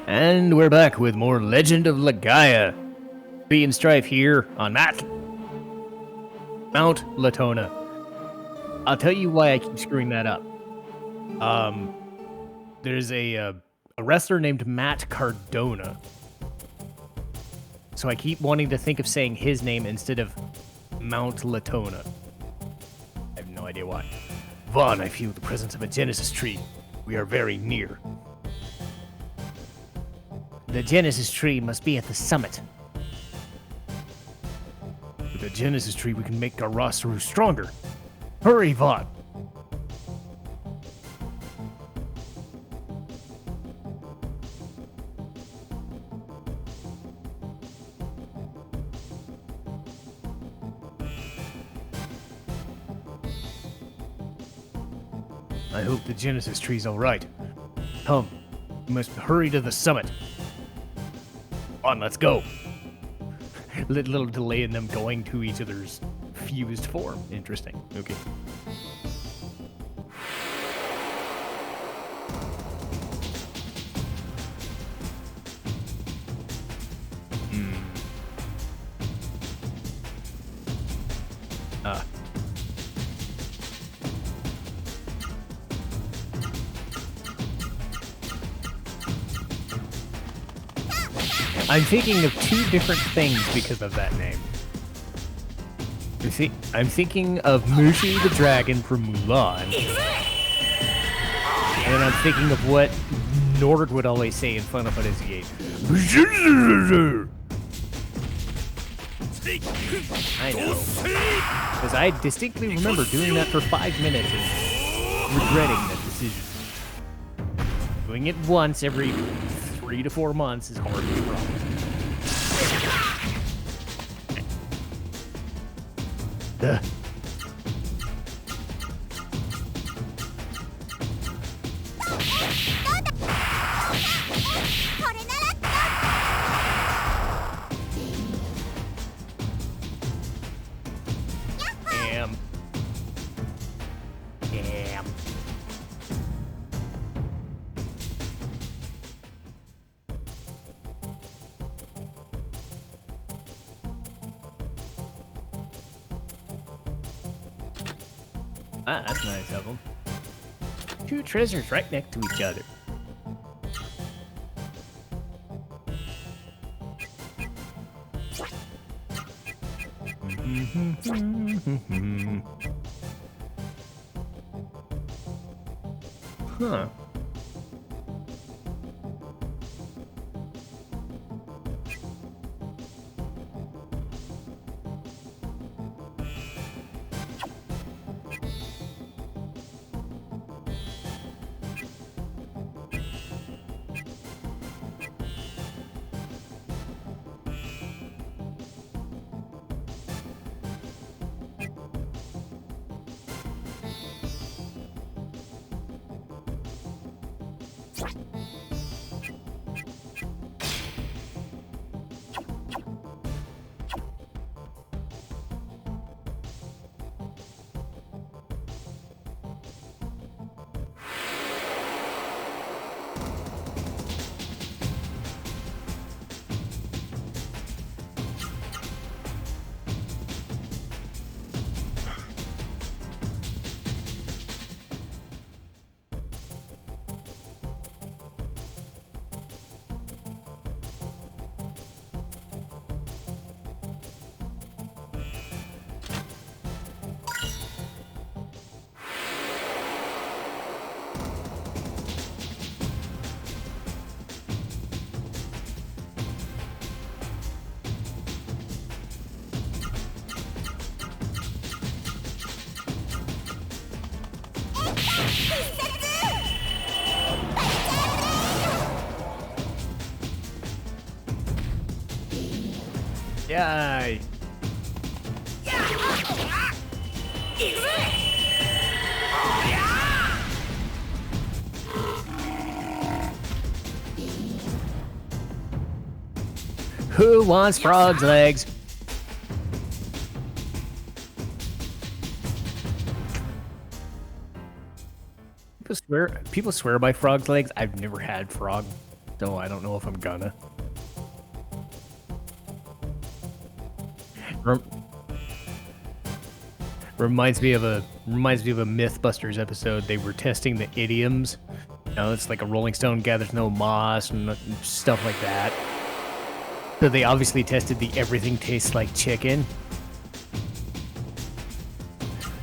And we're back with more Legend of Legaia. Citizen Strife here on Mount Letona. I'll tell you why I keep screwing that up. There's a wrestler named Matt Cardona. So I keep wanting to think of saying his name instead of Mount Letona. I have no idea why. Vaughn, I feel the presence of a Genesis tree. We are very near. The Genesis tree must be at the summit. With the Genesis tree, we can make our roster stronger. Hurry, Vaughn. I hope the Genesis tree's all right. Come, we must hurry to the summit. On, let's go. Little delay in them going to each other's fused form. Interesting. Okay. I'm thinking of two different things because of that name. I'm thinking of Mushi the dragon from Mulan. And I'm thinking of what Nord would always say in Final Fantasy VIII. I know. Because I distinctly remember doing that for 5 minutes and regretting that decision. Doing it once every 3 to 4 months is hard to problem. Ah, that's nice of them. Two treasures right next to each other. Huh. Yay! Who wants frog's legs? People swear by frog's legs. I've never had frog so I don't know if I'm gonna. Reminds me of a Mythbusters episode. They were testing the idioms. You know, it's like a Rolling Stone gathers no moss and stuff like that. So they obviously tested the everything tastes like chicken.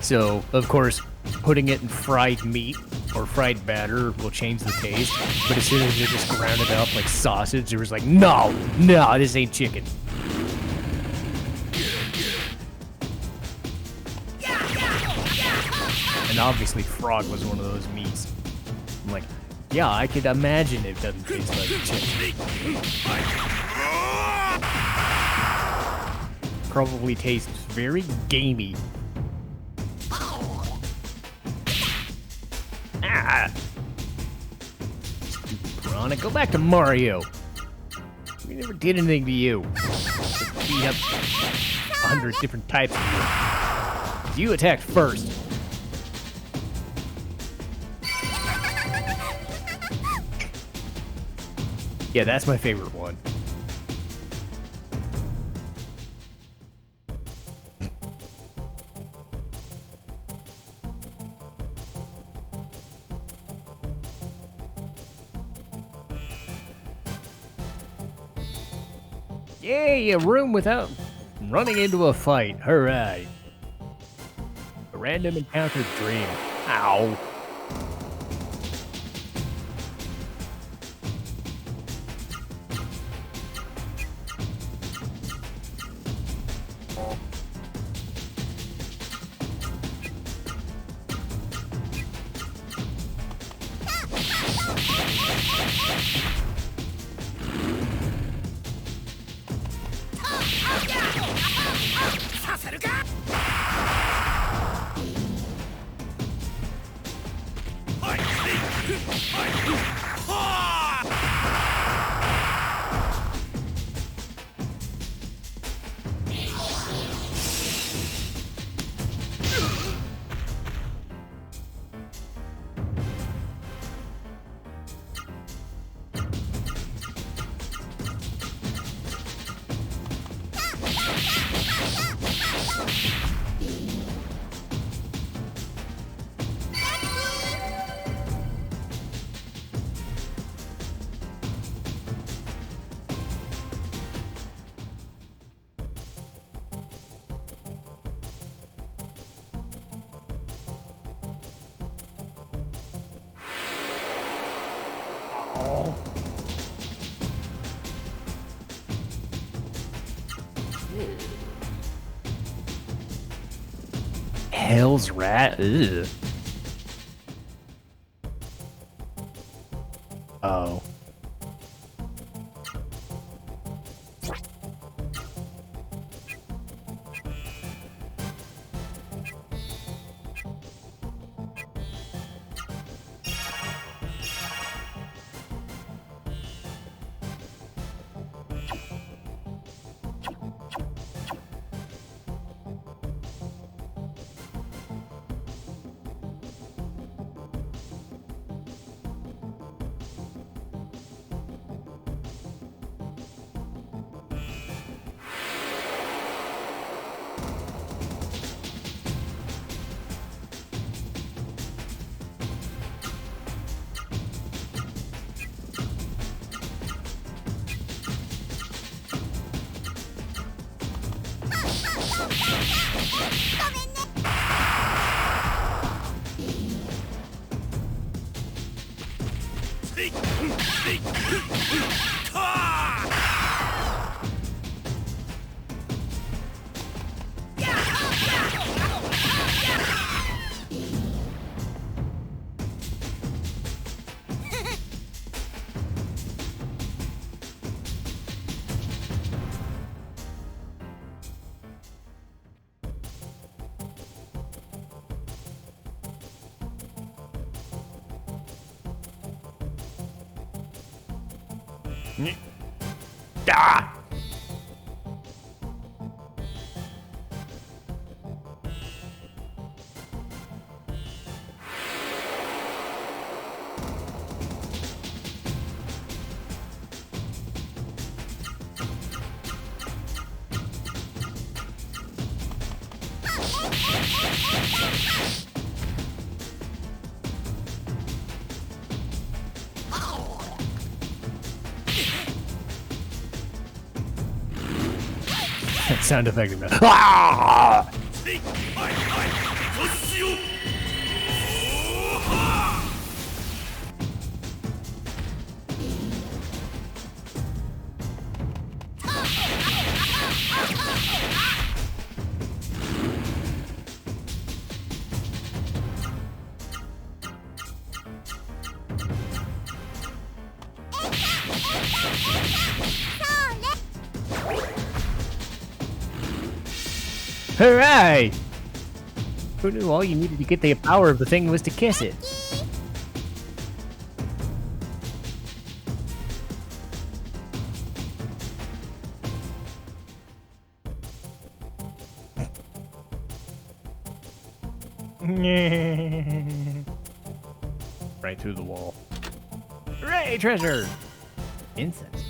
So, of course, putting it in fried meat or fried batter will change the taste. But as soon as they just ground it up like sausage, it was like, no, this ain't chicken. And obviously frog was one of those meats. I'm like, yeah, I could imagine it doesn't taste like chicken. Probably tastes very gamey. Ah! Stupid piranha, go back to Mario. We never did anything to you. Beat up 100 different types of you. You attacked first. Yeah, that's my favorite one. Yay, a room without running into a fight. Hooray. A random encounter dream. Ow. Hell's rat? Ugh. Oh. Ah! That sound effect of that. Ah! Hooray! Who knew all you needed to get the power of the thing was to kiss it? Right through the wall. Hooray, treasure! Incense.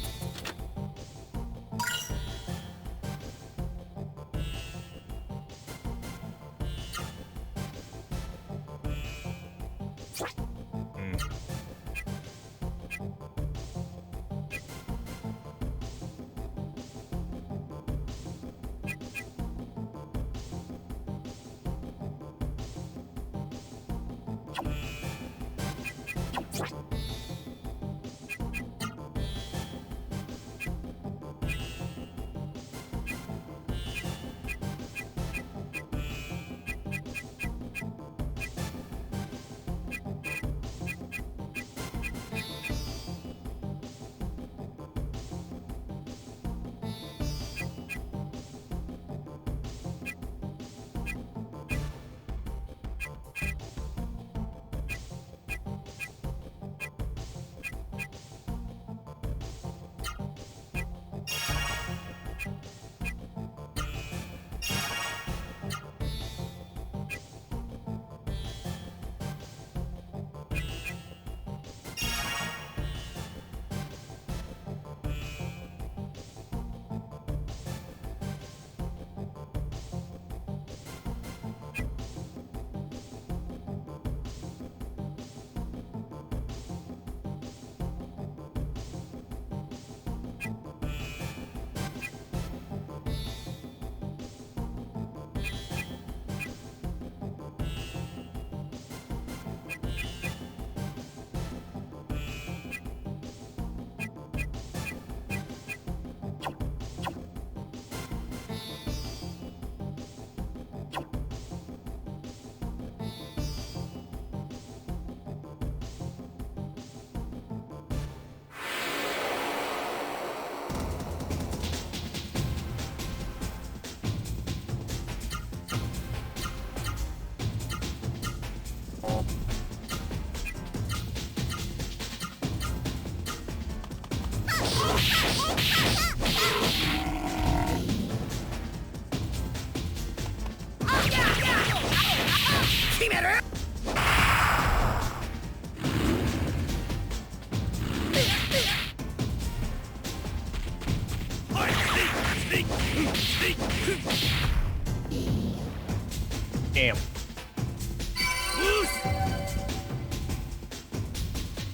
Damn.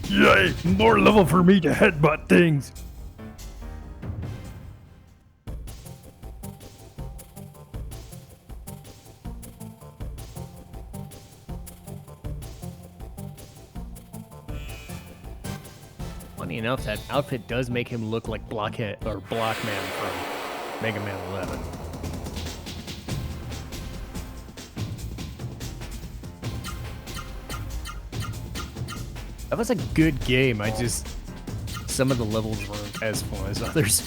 Yay! More level for me to headbutt things! Funny enough, that outfit does make him look like Blockhead or Blockman from Mega Man 11. That was a good game. Some of the levels weren't as fun as others.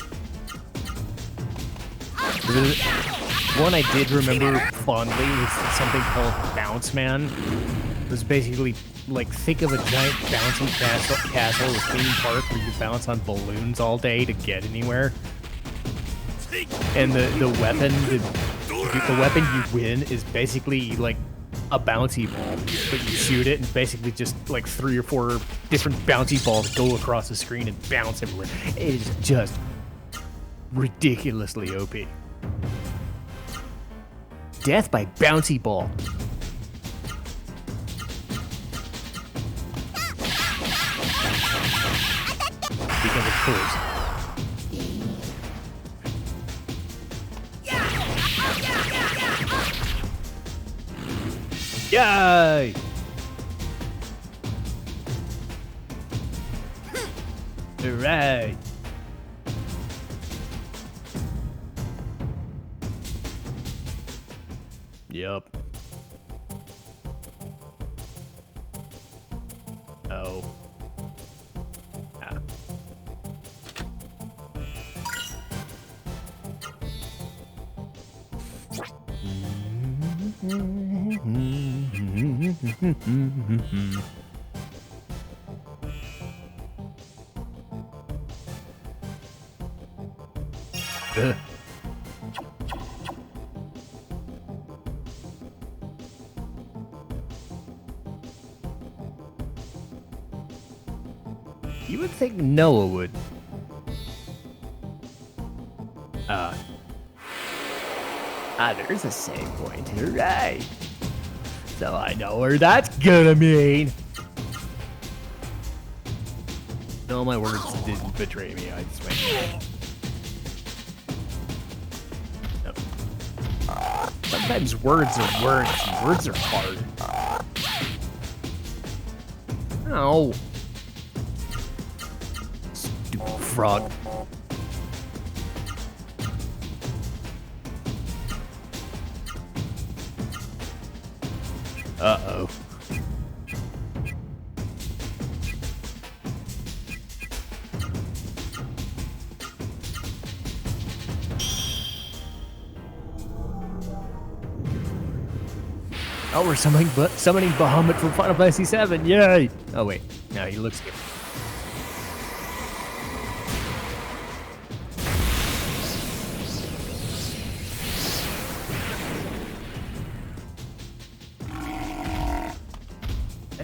One I did remember fondly was something called Bounce Man. It was basically like, think of a giant bouncing castle with theme park where you bounce on balloons all day to get anywhere. And the weapon you win is basically like a bouncy ball, but you shoot it and basically just like 3 or 4 different bouncy balls go across the screen and bounce everywhere. It is just ridiculously OP. Death by bouncy ball. because of course. Yay! Alright. Yup. Oh. Ah. Ugh. You would think Noah would. There's a save point. Right. So I know where that's gonna mean. No, my words didn't betray me. I just went. No. Sometimes words are words, and words are hard. Oh. Stupid frog. Uh-oh. Oh, we're summoning Bahamut from Final Fantasy VII. Yay! Oh wait, no, he looks good.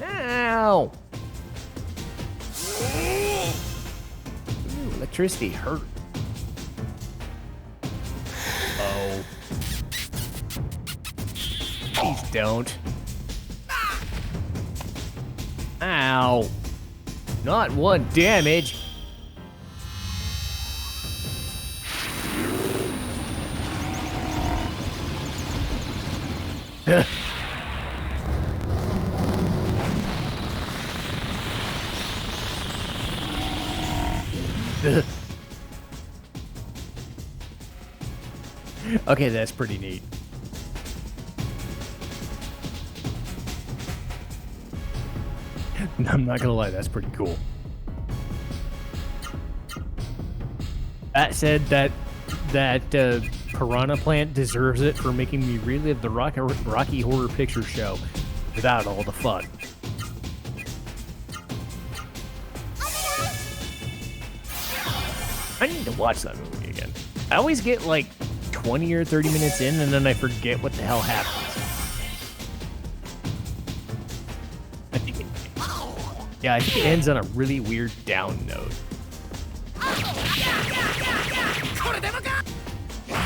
Ow! Ooh, electricity hurt. Oh. Please don't. Ow. Not one damage. Okay, that's pretty neat. I'm not gonna lie, that's pretty cool. That said, that Piranha Plant deserves it for making me relive the Rocky Horror Picture Show without all the fun. I need to watch that movie again. I always get like 20 or 30 minutes in and then I forget what the hell happens. I think it ends on a really weird down note.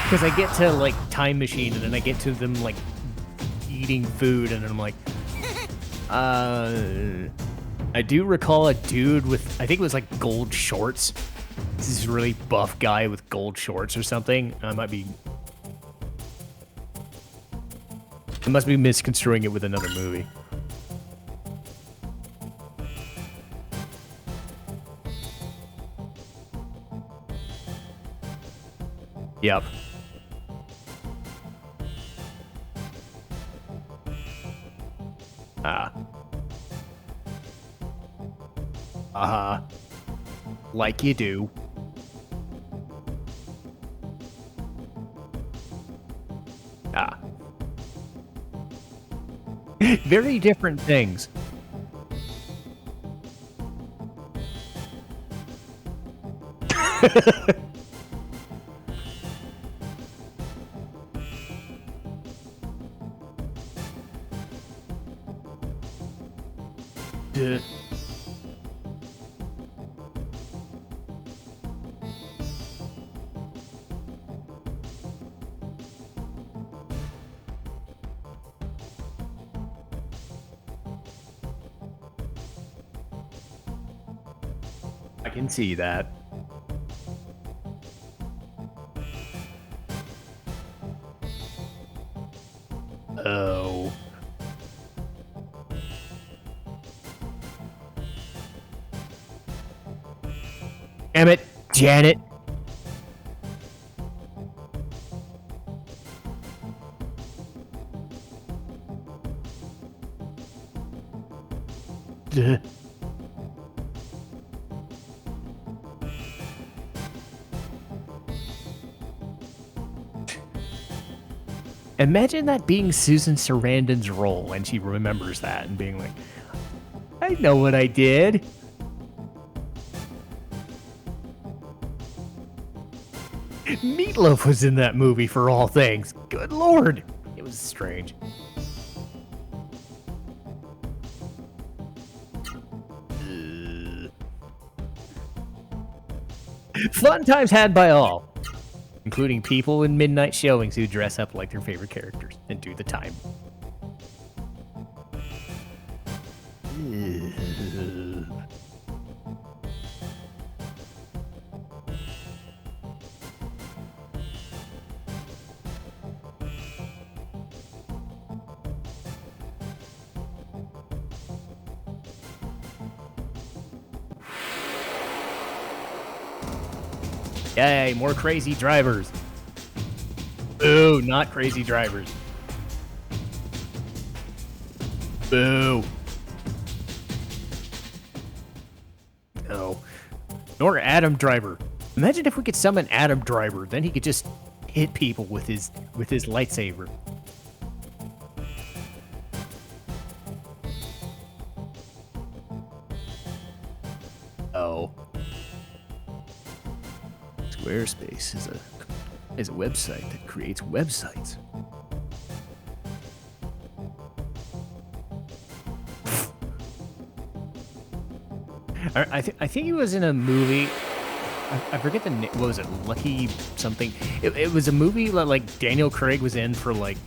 Because I get to, like, Time Machine, and then I get to them, like, eating food, and then I'm like, I do recall a dude with, I think it was, like, gold shorts. This is really buff guy with gold shorts or something. I must be misconstruing it with another movie. Yep. Like you do. Very different things. Duh. I can see that. Oh. Damn it, Janet. Duh. Imagine that being Susan Sarandon's role when she remembers that and being like, I know what I did. Meatloaf was in that movie for all things. Good lord. It was strange. Fun times had by all, including people in midnight showings who dress up like their favorite characters and do the time. Yay, more crazy drivers. Boo, not crazy drivers. Boo. No. Nor Adam Driver. Imagine if we could summon Adam Driver, then he could just hit people with his lightsaber. Oh. Squarespace is a website that creates websites. I think he was in a movie. I forget the name. What was it? Lucky something. It was a movie that like Daniel Craig was in for like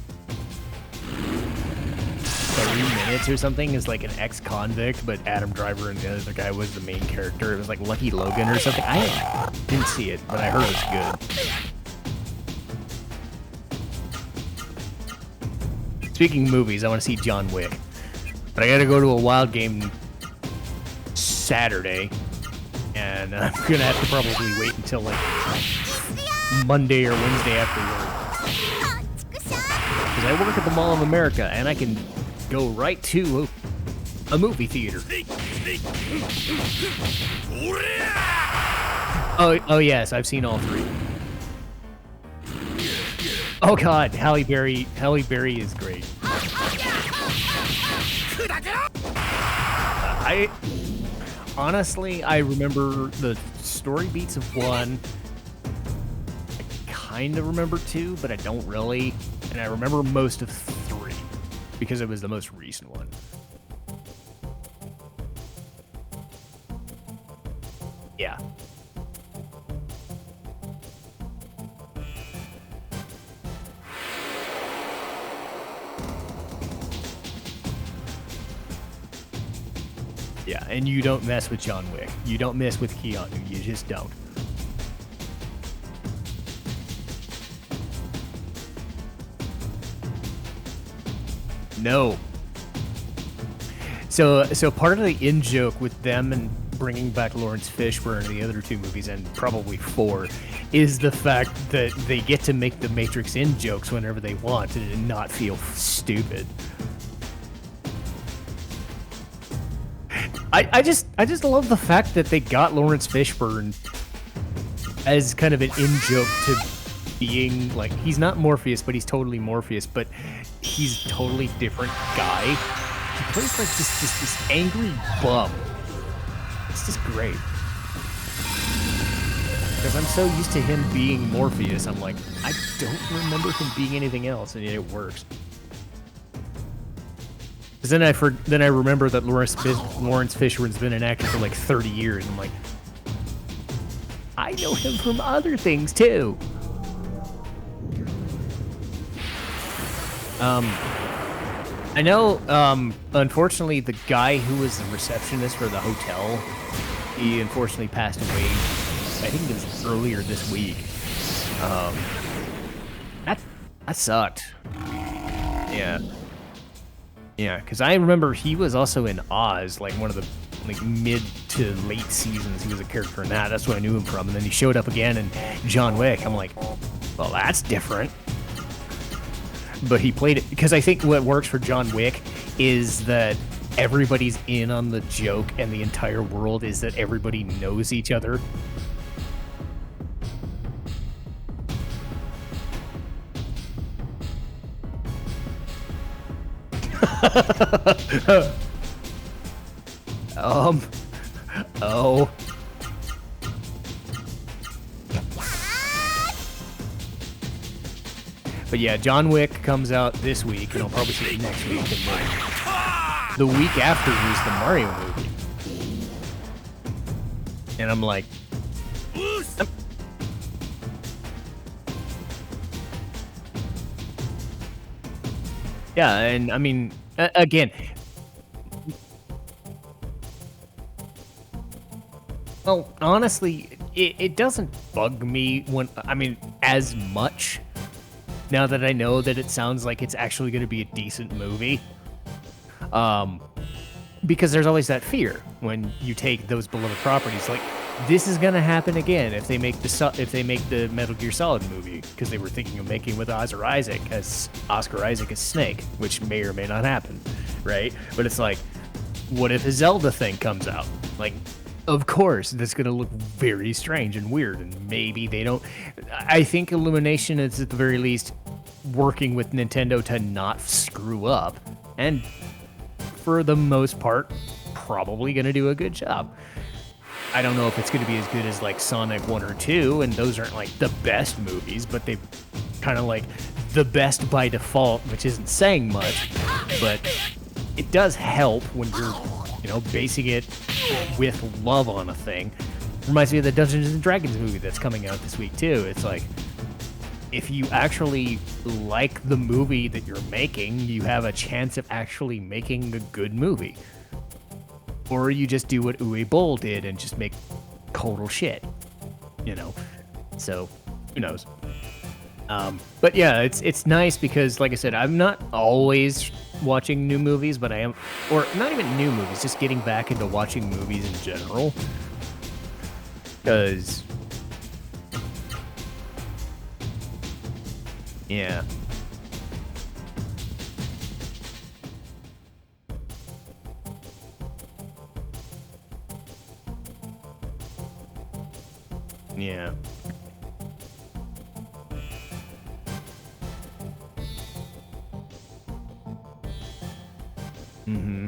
30 minutes or something as like an ex-convict, but Adam Driver and the other guy was the main character. It was like Lucky Logan or something. I didn't see it, but I heard it was good. Speaking of movies, I want to see John Wick, but I got to go to a Wild Game Saturday, and I'm gonna have to probably wait until like Monday or Wednesday after work, because I work at the Mall of America and I can go right to a movie theater. Oh yes, I've seen all three. Oh god, Halle Berry is great. Honestly, I remember the story beats of one. I kind of remember two, but I don't really. And I remember most of three, because it was the most recent one. Yeah. Yeah, and you don't mess with John Wick. You don't mess with Keanu. You just don't. No. So part of the in-joke with them and bringing back Lawrence Fishburne in the other two movies, and probably four, is the fact that they get to make the Matrix in-jokes whenever they want and not feel stupid. I just love the fact that they got Lawrence Fishburne as kind of an in-joke to being like, he's not Morpheus, but he's totally Morpheus, but he's a totally different guy. He plays like this angry bum. It's just great. Because I'm so used to him being Morpheus, I'm like, I don't remember him being anything else, and yet it works. Because then I remember that Lawrence Fishburne's been an actor for like 30 years. I'm like, I know him from other things too. I know, unfortunately, the guy who was the receptionist for the hotel He unfortunately passed away. I think it was earlier this week. That sucked. Yeah. Yeah, because I remember he was also in Oz, like one of the like mid to late seasons. He was a character in that. That's where I knew him from. And then he showed up again in John Wick. I'm like, well, that's different. But he played it because I think what works for John Wick is that everybody's in on the joke, and the entire world is that everybody knows each other. Oh. But yeah, John Wick comes out this week, and I'll probably see it next week. And then the week after is the Mario movie. And I'm like... Yeah, and I mean, again... Well, honestly, it doesn't bug me when... I mean, as much... Now that I know that it sounds like it's actually going to be a decent movie. Because there's always that fear when you take those beloved properties. Like, this is going to happen again if they make the Metal Gear Solid movie, because they were thinking of making with Oscar Isaac as Snake, which may or may not happen, right? But it's like, what if a Zelda thing comes out? Like, of course, that's going to look very strange and weird, and maybe they don't... I think Illumination is, at the very least, working with Nintendo to not screw up, and for the most part, probably going to do a good job. I don't know if it's going to be as good as, like, Sonic 1 or 2, and those aren't, like, the best movies, but they kind of, like, the best by default, which isn't saying much, but it does help when you're... You know, basing it with love on a thing. Reminds me of the Dungeons and Dragons movie that's coming out this week, too. It's like, if you actually like the movie that you're making, you have a chance of actually making a good movie. Or you just do what Uwe Boll did and just make total shit. You know? So, who knows? But yeah, it's nice because, like I said, I'm not always watching new movies, but I am, or not even new movies, just getting back into watching movies in general. Because, yeah. Yeah. Mm-hmm.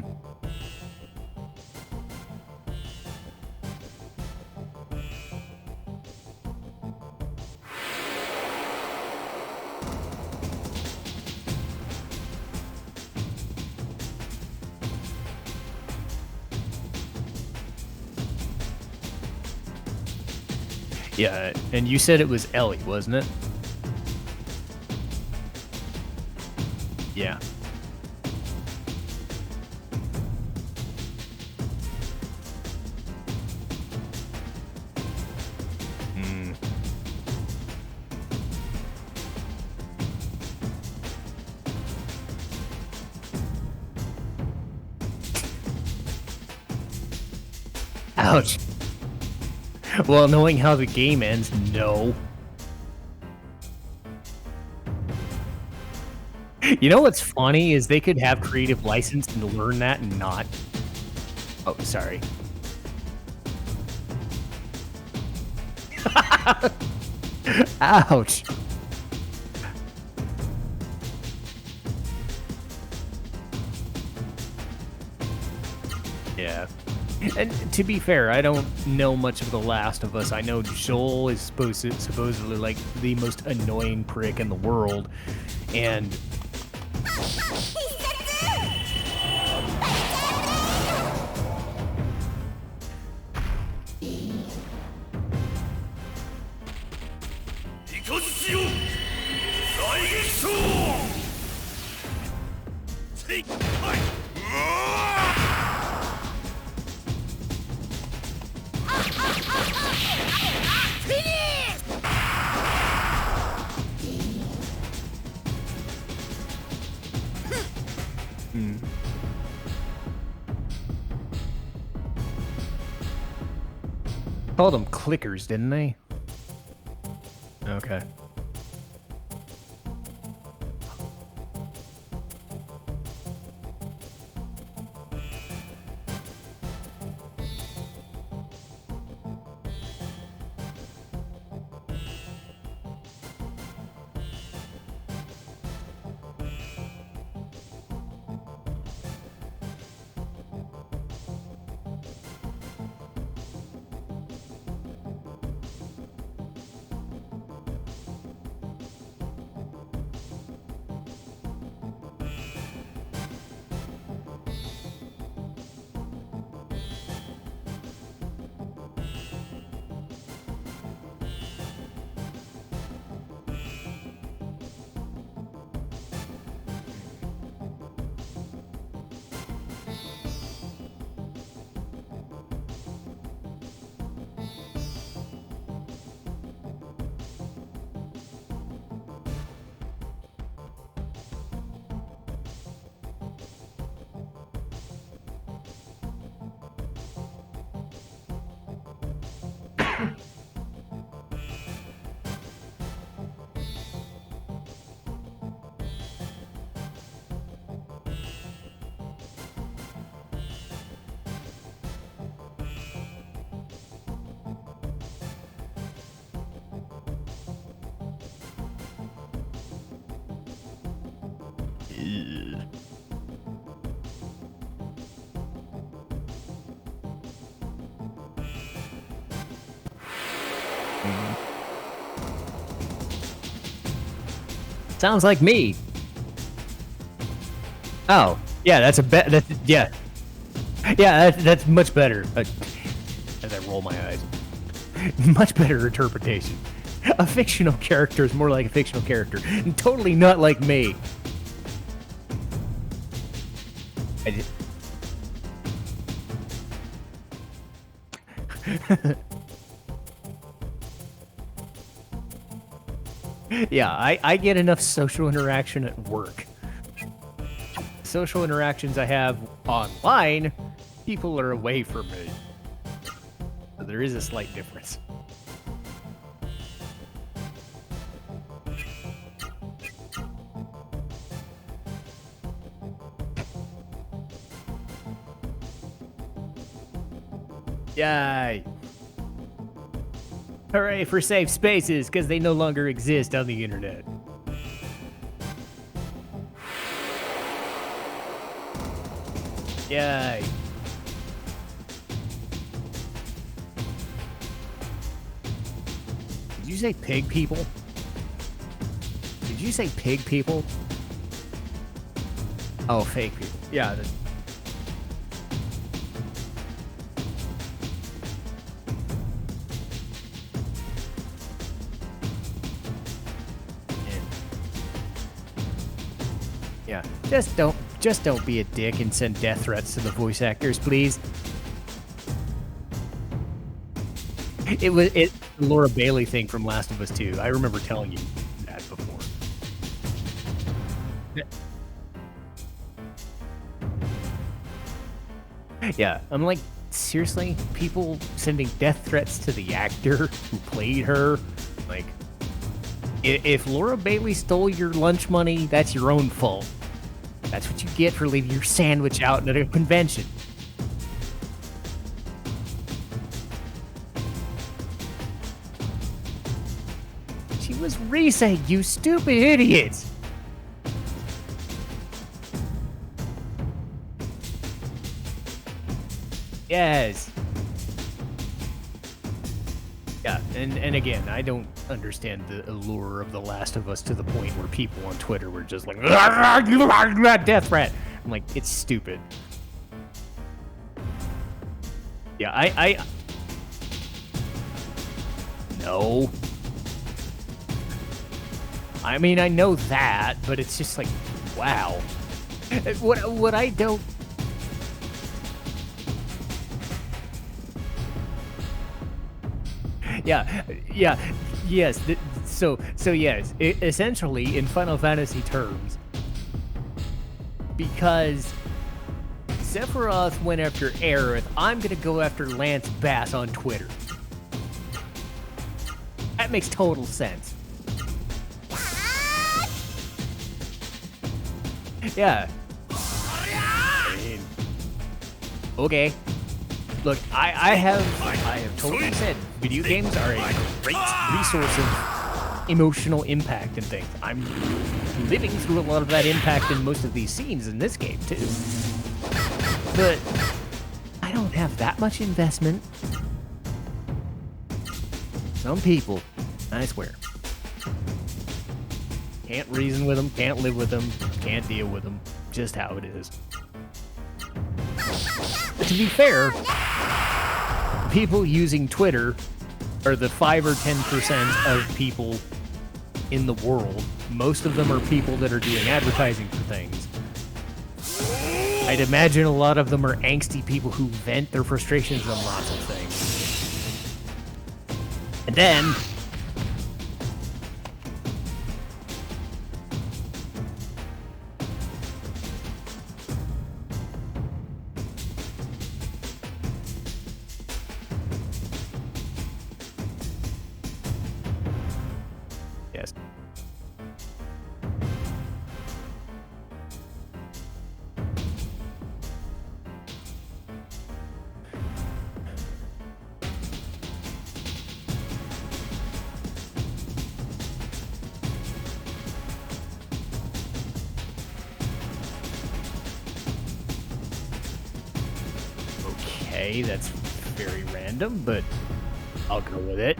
Yeah, and you said it was Ellie, wasn't it? Yeah. Ouch. Well, knowing how the game ends, no. You know what's funny is they could have creative license and learn that and not. Oh, sorry. Ouch. Yeah. And to be fair, I don't know much of The Last of Us. I know Joel is supposedly like the most annoying prick in the world, and Called them clickers, didn't they? Okay. Sounds like me. Oh, yeah, that's a bet. That's yeah, yeah. That's much better. As I roll my eyes, much better interpretation. A fictional character is more like a fictional character, and totally not like me. Yeah, I get enough social interaction at work. Social interactions I have online, people are away from me. So there is a slight difference. Yay! Hooray for safe spaces, because they no longer exist on the internet. Yay. Did you say pig people? Did you say pig people? Oh, fake people. Yeah. Yeah. Just don't be a dick and send death threats to the voice actors, please. It was the Laura Bailey thing from Last of Us 2. I remember telling you that before. Yeah, I'm like, seriously? People sending death threats to the actor who played her? Like, if Laura Bailey stole your lunch money, that's your own fault. That's what you get for leaving your sandwich out at a convention. She was re-saying, you stupid idiots! Yes. Yeah, and again, I don't understand the allure of The Last of Us to the point where people on Twitter were just like, death threat. I'm like, it's stupid. Yeah, I no. I mean, I know that, but it's just like, wow. What I don't. yes. So yes, essentially in Final Fantasy terms, because Sephiroth went after Aerith, I'm gonna go after Lance Bass on Twitter. That makes total sense. Yeah. I mean, okay. Look, I have totally said video games are a great resource of emotional impact and things. I'm living through a lot of that impact in most of these scenes in this game too. But I don't have that much investment. Some people, I swear, can't reason with them, can't live with them, can't deal with them. Just how it is. But to be fair, people using Twitter are the 5 or 10% of people in the world. Most of them are people that are doing advertising for things. I'd imagine a lot of them are angsty people who vent their frustrations on lots of things. And then yes. Okay, that's very random, but I'll go with it.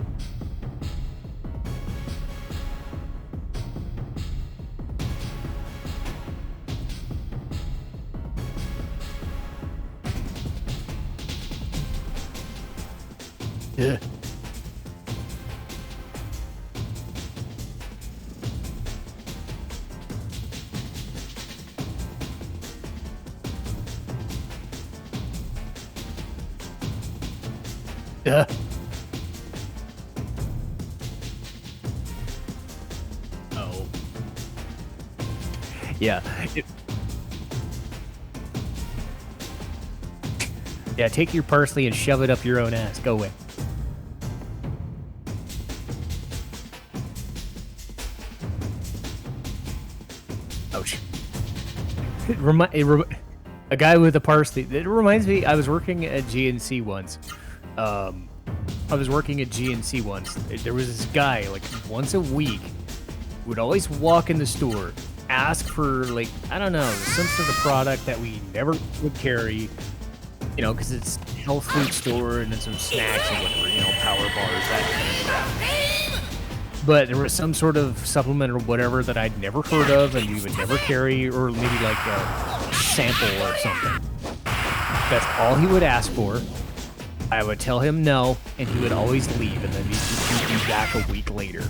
Ugh. Ugh. Oh. Yeah. Yeah, take your parsley and shove it up your own ass. Go away. Ouch. A guy with a parsley. It reminds me, I was working at GNC once. There was this guy, like, once a week, would always walk in the store, ask for, like, I don't know, some sort of product that we never would carry, you know, because it's a health food store and then some snacks or whatever, you know, power bars, that kind of crap. But there was some sort of supplement or whatever that I'd never heard of and we would never carry, or maybe like a sample or something. That's all he would ask for. I would tell him no, and he would always leave, and then he'd be back a week later.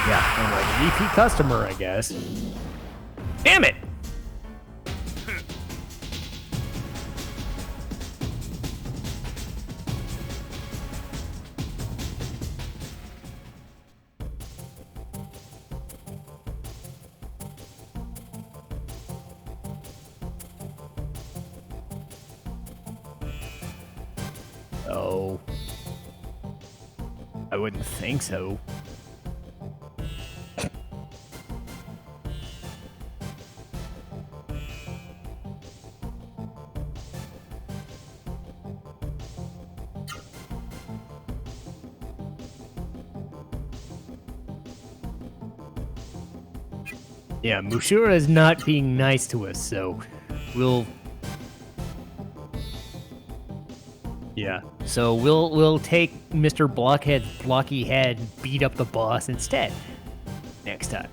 Yeah, I'm like a repeat customer, I guess. Damn it! Oh. I wouldn't think so. Yeah, Mushura is not being nice to us, so we'll... Yeah, so we'll take Mr. Blockhead's blocky head and beat up the boss instead next time.